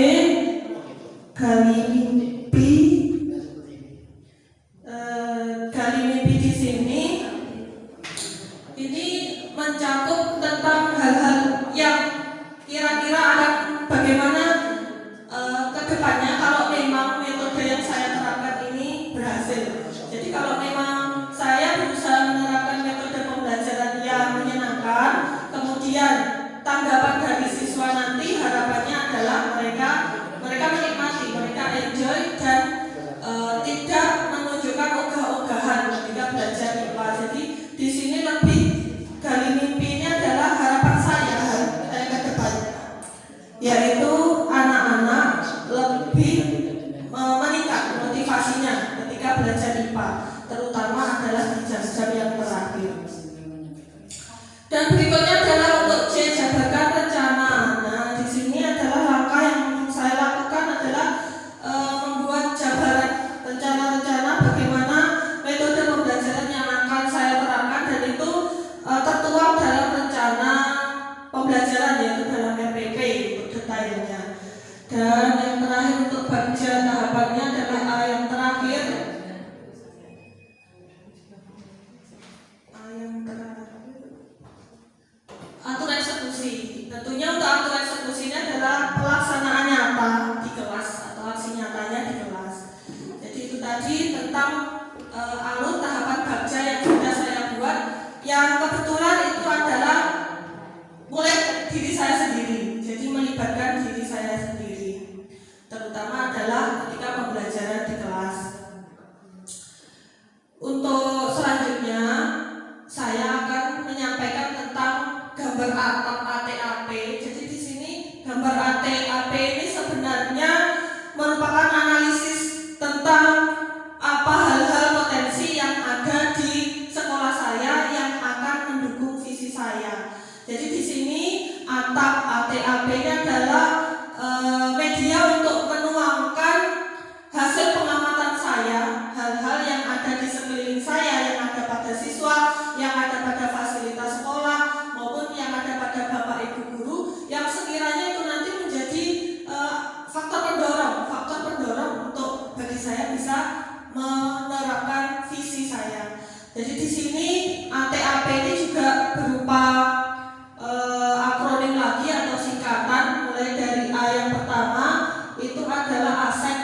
gali mimpi. Gali mimpi di sini ini mencakup tentang hal-hal yang kira-kira akan bagaimana ke depannya kalau memang metode yang saya terapkan ini berhasil. Jadi kalau memang saya berusaha menerapkan metode pembelajaran yang menyenangkan, kemudian tanggapan dari siswa nanti harapannya adalah mereka menikmati, mereka enjoy, dan tidak menunjukkan ogah-ogahan ketika belajar IPA. Jadi di sini lebih gali mimpi ini adalah harapan saya ke depannya, yaitu anak-anak lebih meningkat motivasinya ketika belajar IPA, terutama adalah di jam-jam yang terakhir. Dan berikutnya adalah untuk C, jabarkan rencana. Nah, di sini adalah langkah yang saya lakukan adalah membuat jabaran rencana-rencana bagaimana metode pembelajaran yang akan saya terapkan, dan itu tertuang dalam rencana pembelajaran, yaitu dalam RPP untuk detailnya. Dan yang terakhir untuk bagja tahapannya adalah A yang terakhir. Atur eksekusi. Tentunya untuk atur eksekusinya adalah pelaksanaan nyata di kelas atau aksi nyatanya di kelas. Jadi itu tadi tentang alur tahapan bagja yang sudah saya buat, yang kebetulan itu adalah mulai diri saya sendiri. Jadi melibatkan diri saya sendiri, terutama adalah ketika pembelajaran di kelas. Untuk selanjutnya saya akan menyampaikan tentang gambar atap ATAP. Jadi di sini gambar ATAP ini sebenarnya merupakan analisis tentang apa hal-hal potensi yang ada di sekolah saya yang akan mendukung visi saya. Jadi di sini atap ATAP ini adalah media untuk menuangkan hasil pengamatan saya, hal-hal yang ada di sekeliling saya, yang ada pada siswa, yang ada pada fasilitas sekolah, maupun yang ada pada Bapak Ibu guru, yang sekiranya itu nanti menjadi faktor pendorong untuk bagi saya bisa menerapkan visi saya. Jadi di sini ATAP ini juga berupa akronim lagi atau singkatan, mulai dari A yang pertama itu adalah aset,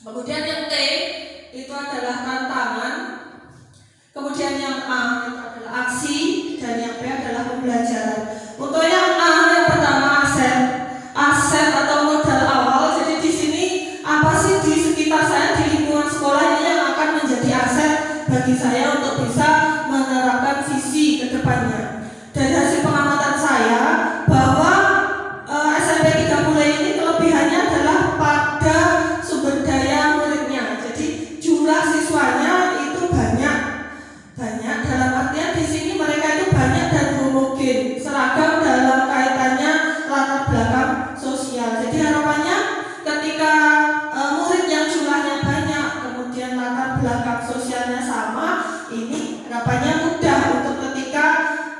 kemudian yang T itu adalah tantangan, kemudian yang A itu adalah aksi, dan yang B adalah pembelajaran. Untuk yang A yang pertama aset atau modal awal. Jadi di sini apa sih di sekitar saya, di lingkungan sekolah ini yang akan menjadi aset bagi saya untuk bisa menerapkan visi ke depannya. Dari hasil pengamatan saya bahwa SMP 3 ini kelebihannya adalah pada sumber daya muridnya. Jadi jumlah siswanya itu banyak dalam artian di sini mereka itu banyak dan homogen, seragam dalam kaitannya latar belakang sosial. Jadi harapannya ketika murid yang jumlahnya banyak, kemudian latar belakang sosialnya sama, ini harapannya mudah untuk ketika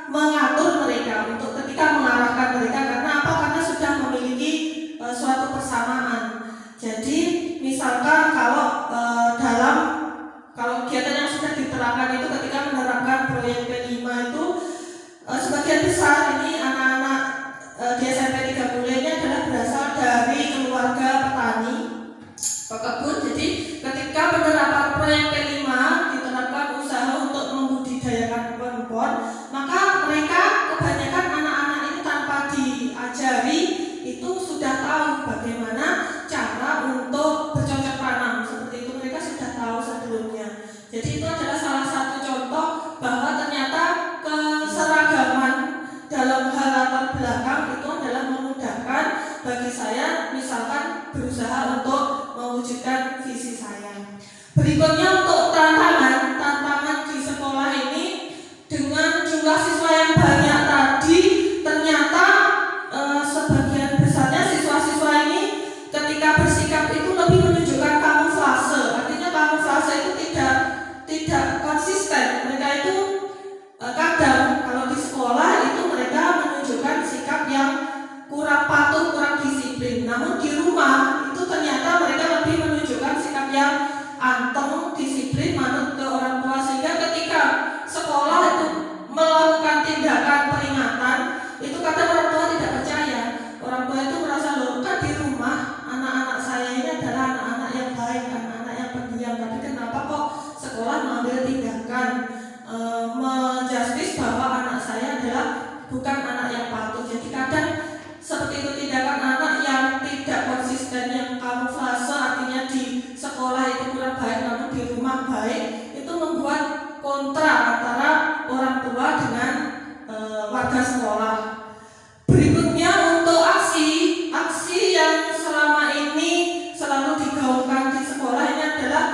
mengatur mereka, untuk ketika mengarahkan mereka. Karena apa? Karena sudah memiliki suatu persamaan. Jadi misalkan kalau kegiatan yang sudah diterapkan itu ketika menerapkan proyek P5 itu sebagian besar ini anak-anak di SMP 3 ini adalah berasal dari keluarga bagaimana cara untuk bercocok tanam. Seperti itu mereka sudah tahu sebelumnya. Jadi itu adalah salah satu contoh bahwa ternyata keseragaman dalam hal latar belakang itu adalah memudahkan bagi saya misalkan berusaha untuk mewujudkan visi saya. Berikutnya untuk tantangan di sekolah ini dengan jumlah siswa yang banyak tadi, ternyata sebagian besarnya siswa-siswa ini ketika bersikap itu lebih menunjukkan kamuflase. Artinya kamuflase itu tidak konsisten. Mereka itu kadang kalau di sekolah itu mereka menunjukkan sikap yang kurang patuh, kurang disiplin. Namun di rumah itu ternyata mereka lebih menunjukkan sikap yang anteng, disiplin, manut ke orang tua, sehingga ketika sekolah itu melakukan tindakan peringatan itu kadang orang tua tidak percaya. Orang tua itu merasa, loh kan di rumah anak-anak saya ini adalah anak-anak yang baik, anak-anak yang pendiam, tapi kenapa kok sekolah mengambil tindakan menjustis bahwa anak saya adalah bukan anak yang patuh. Jadi kadang seperti itu tindakan anak yang tidak konsisten, yang kamuflase, artinya di sekolah itu kurang baik namun di rumah baik, itu membuat kontra antara orang tua dengan warga sekolah. Berikutnya untuk aksi yang selama ini selalu digaungkan di sekolah ini adalah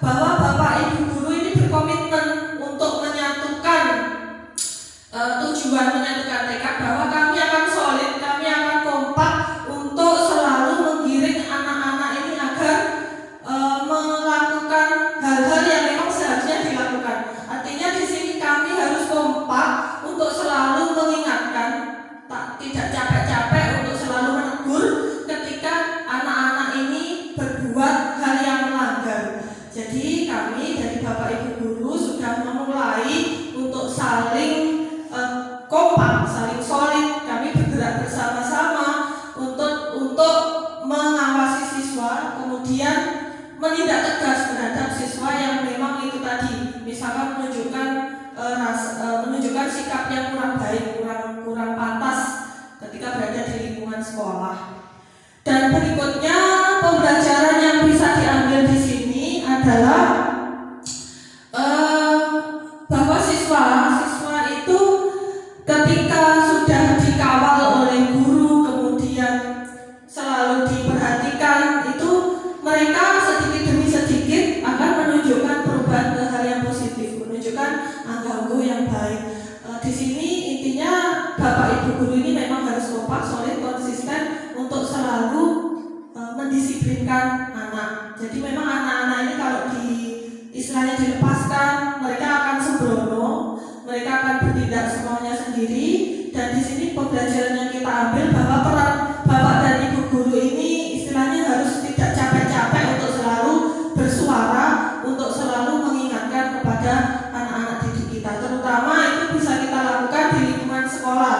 bahwa bapak ibu guru ini berkomitmen untuk menyatukan tujuan, menyatukan tekad bahwa kami akan solid, kami akan kompak untuk selalu menggiring anak-anak ini agar melakukan hal-hal yang memang seharusnya dilakukan. Artinya di sini kami harus kompak untuk selalu mengingatkan, tidak capek-capek untuk selalu menegur ketika anak-anak ini berbuat hal yang melanggar. Jadi kami dari Bapak Ibu Guru sudah memulai untuk saling kompak, saling solid. Kami bergerak bersama-sama untuk mengawasi siswa, kemudian menindak tegas terhadap siswa yang memang itu tadi, misalkan menunjukkan sikap yang kurang baik, kurang pantas ketika berada di lingkungan sekolah. Dan berikutnya pembelajaran yang bisa diambil di sini adalah bahwa siswa itu ketika sudah dikawal oleh guru, kemudian selalu diperhatikan, itu mereka sedikit demi sedikit akan menunjukkan perubahan ke hal yang positif, menunjukkan angka yang baik. Di sini intinya Bapak Ibu Guru ini memang harus kompak, solid, konsisten untuk selalu mendisiplinkan anak. Jadi memang anak-anak ini kalau istilahnya dilepaskan, mereka akan sembrono, mereka akan bertindak semuanya sendiri. Dan di sini pembelajaran yang kita ambil bahwa peran Bapak dan Ibu Guru ini istilahnya harus tidak capek-capek untuk selalu bersuara, untuk selalu mengingatkan kepada anak-anak didik kita. Terutama itu bisa kita lakukan di lingkungan sekolah.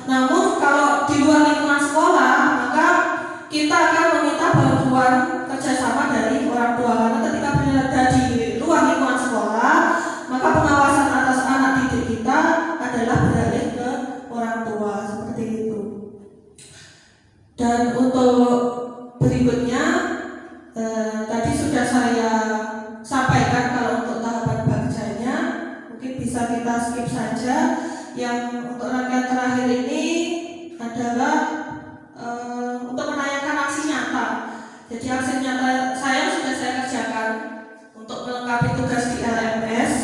Namun kalau di luar lingkungan sekolah, maka kita akan meminta bantuan kerjasama dari orang tua. Karena ketika berada di luar lingkungan sekolah, maka pengawasan atas anak didik kita adalah beralih ke orang tua, seperti itu. Dan untuk berikutnya tadi sudah saya sampaikan kalau untuk tahapan bagjanya mungkin bisa kita skip saja. Yang untuk rangkaian terakhir ini adalah untuk menanyakan aksi nyata. Jadi aksi nyata saya sudah saya kerjakan untuk melengkapi tugas di LMS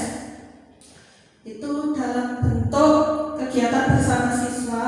itu dalam bentuk kegiatan bersama siswa.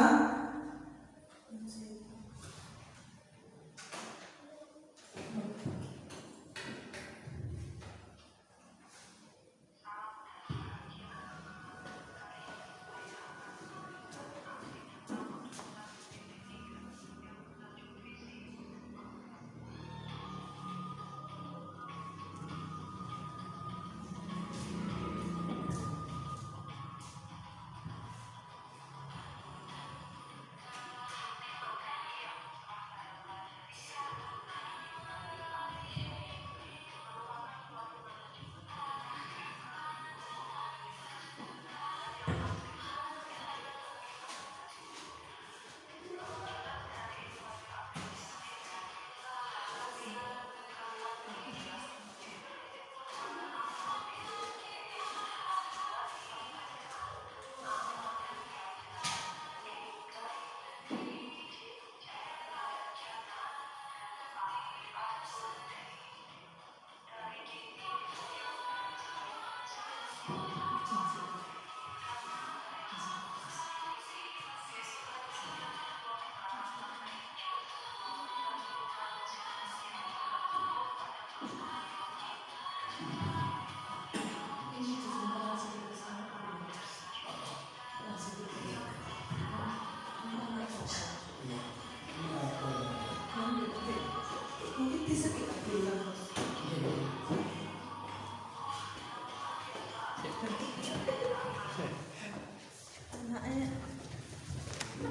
di sekitar bulan.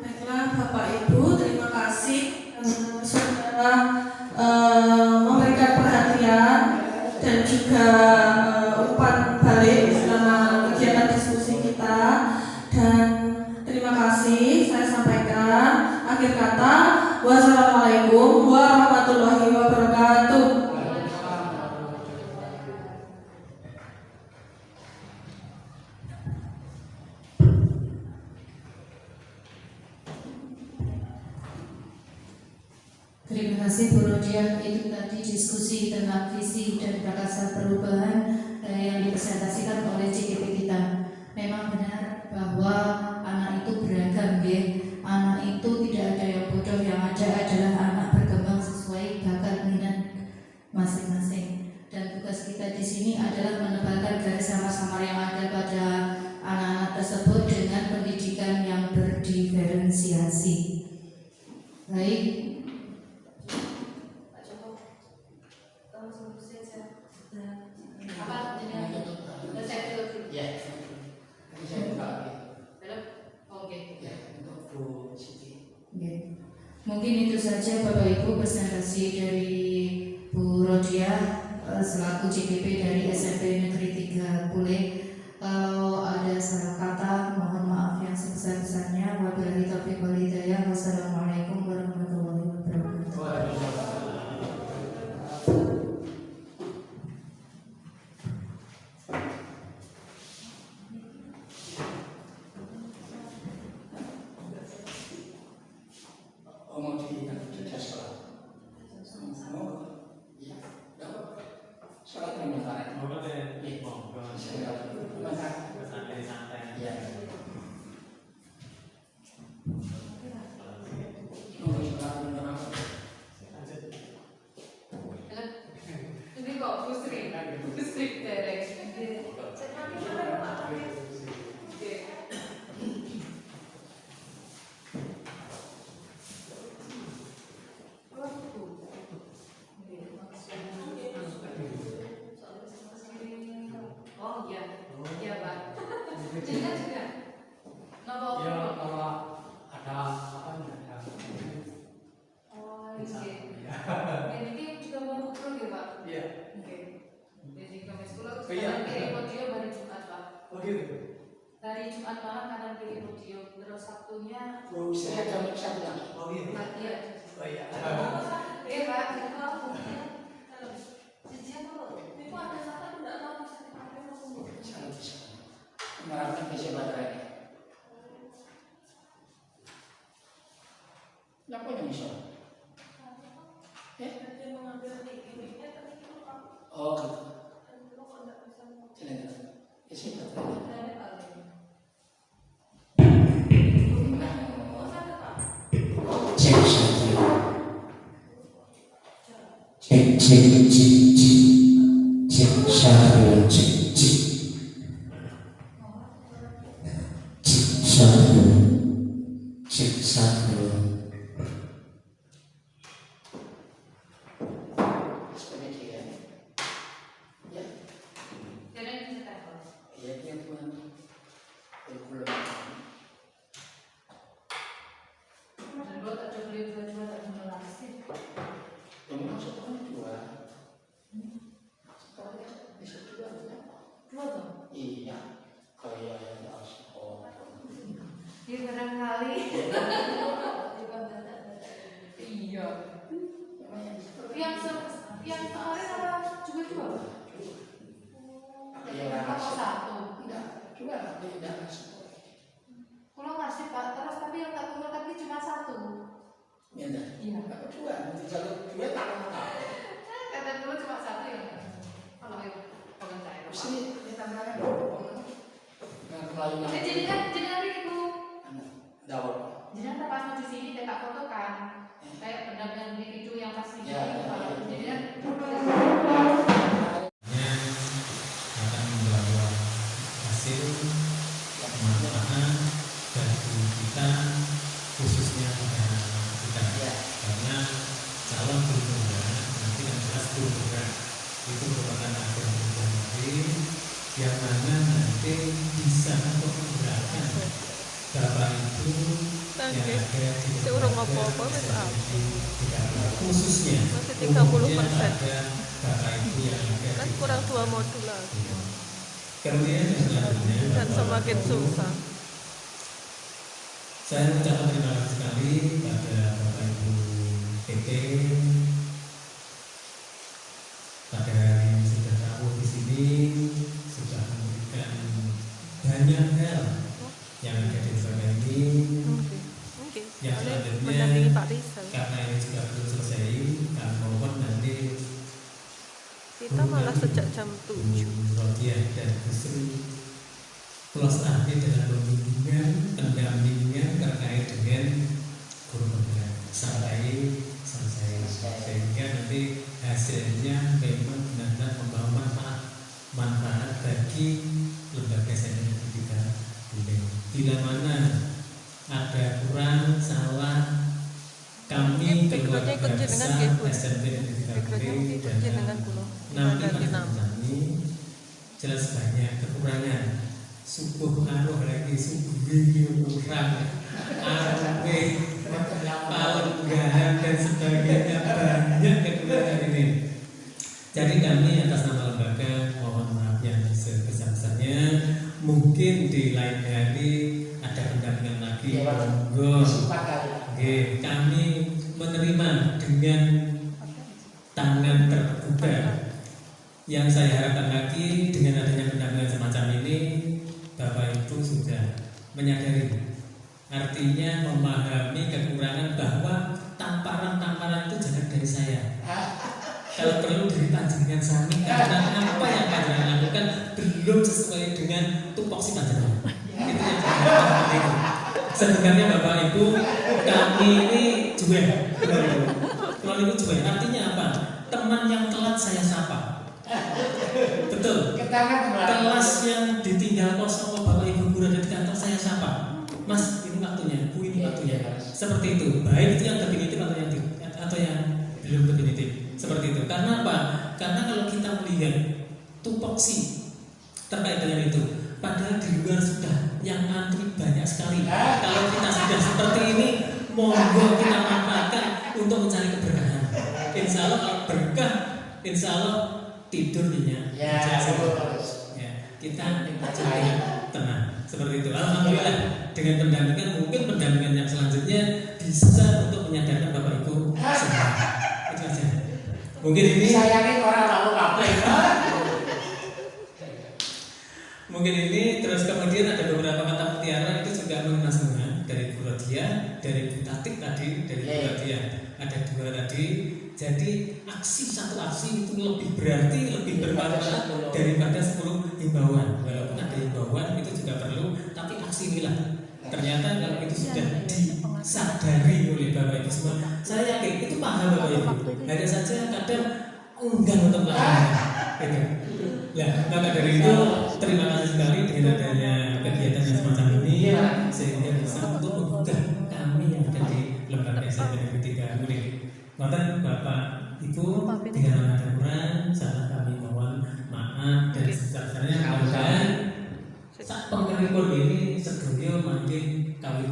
Baiklah Bapak Ibu, terima kasih saudara memberikan perhatian dan juga umpan balik selama kegiatan diskusi kita. Dan terima kasih saya sampaikan akhir kata, wassalamualaikum warahmatullahi wabarakatuh. Terima kasih Bu Rodia. Itu tadi diskusi tentang visi dan prakarsa perubahan yang dipresentasikan oleh CGP kita. Memang benar bahwa anak itu beragam, ya. Anak itu tidak ada yang bodoh, yang ada adalah anak berkembang sesuai bakat minat masing-masing. Dan tugas kita di sini adalah menebalkan garis samar-samar yang ada pada anak-anak tersebut dengan pendidikan yang berdiferensiasi. Baik. Mungkin itu saja Bapak Ibu presentasi dari Bu Rodia selaku CGP dari SMP Negeri 3 Pule. Kalau ada salah kata mohon maaf yang sebesar-besarnya. Wabillahi taufiq wal hidayah. Wassalamualaikum warahmatullahi wabarakatuh. Dari Jumat malam kanan kiri podium, terus Sabtunya saya jam 1 oh iya Pak. Iya Jadi itu ada satu tidak tahu bisa dipakai langsung. Mengharapkan bisa baterai. Apa yang bisa? Dia mengambil ini tapi itu Oh gitu. kok nggak bisa mau. Isi baterai. Kayak pendampingan individu yang pasti jadi kan itu merupakan agen yang mana nanti bisa untuk menggerakkan Bapak Ibu yang ada di khususnya Masih 30%. umumnya ada Bapak Ibu yang ada Kan di kurang 2 modul lagi. kemudian yang selanjutnya Dan semakin susah. saya mengucapkan terima kasih sekali pada Bapak Ibu PT pada hari yang sudah rawuh di sini sudah memberikan banyak hal yang ada di lembaga ini. Mungkin. Yang selanjutnya Mendampingi Pak Rizal. karena ini juga belum selesai, kami mohon nanti Kita malah sejak jam 7. Rodiah dan Gusri plus ahli dalam pembimbingan, pendampingan terkait dengan guru penggerak sampai selesai sehingga nanti hasilnya memang benar-benar membawa manfaat bagi lembaga sains pendidikan ini. Bila mana ada kurang salah kami keluarga besar SMP Pendidikan Putri dan nanti kami jelas banyak kekurangan subuh lagi subuh kurang palenggahan dan sebagainya banyak kekurangan ini. Jadi kami atas nama lembaga mohon maaf yang sebesar-besarnya. Mungkin di lain hari ada pendampingan lagi. Monggo. Kami menerima dengan tangan terbuka. Yang saya harapkan lagi dengan adanya pendampingan semacam ini, Bapak Ibu sudah menyadari, artinya memahami kekurangan bahwa tamparan-tamparan itu jangan dari saya. Kalau perlu dari panjenengan sami, karena apa yang panjenengan lakukan belum sesuai dengan tupoksi panjenengan. Itu yang seperti itu. Sebenarnya Bapak Ibu, kami ini jual. Kalau itu jual, artinya apa? Teman yang telat saya sapa. Betul. Kelas yang ditinggal kosong Bapak Ibu guru ada di kantor saya sapa. Mas, ini waktunya, Bu ini waktunya. Seperti itu. Baik itu yang definitif atau yang belum definitif. Seperti itu. Karena apa? Karena kalau kita melihat tupoksi terkait dengan itu, padahal di luar sudah yang antri banyak sekali. Kalau kita sudah seperti ini, monggo kita manfaatkan untuk mencari keberkahan. Insya Allah kalau berkah, insya Allah tidur nyenyak. Ya, kita cari tenang. Seperti itu. Alhamdulillah dengan pendampingan, mungkin pendampingan yang selanjutnya bisa untuk menyadarkan Bapak Ibu semua. Itu aja. Mungkin ini mungkin ini terus kemudian ada beberapa kata mutiara itu juga mengenai semua dari Bu Rodia, dari Bu Tatik tadi, dari Bu Rodia. Ada 2 tadi. Jadi satu aksi itu lebih berarti, lebih bermanfaat daripada 10 himbauan. Walaupun ada himbauan itu juga perlu, tapi aksi inilah. Ternyata kalau itu sudah disadari oleh Bapak Ibu semua, saya yakin itu paham Bapak Ibu. Hanya saja kadang enggan untuk melakukan. Ya, maka dari itu terima kasih sekali dengan adanya kegiatan yang semacam ini sehingga bisa untuk menggugah kami yang ada di lembaga SMP Negeri 3 Mulik. Maka Bapak Ibu dengan ada kurang salah kami mohon maaf dan sebesar-besarnya. Mudah-mudahan saat pengerikul ini sedoyo makin kawin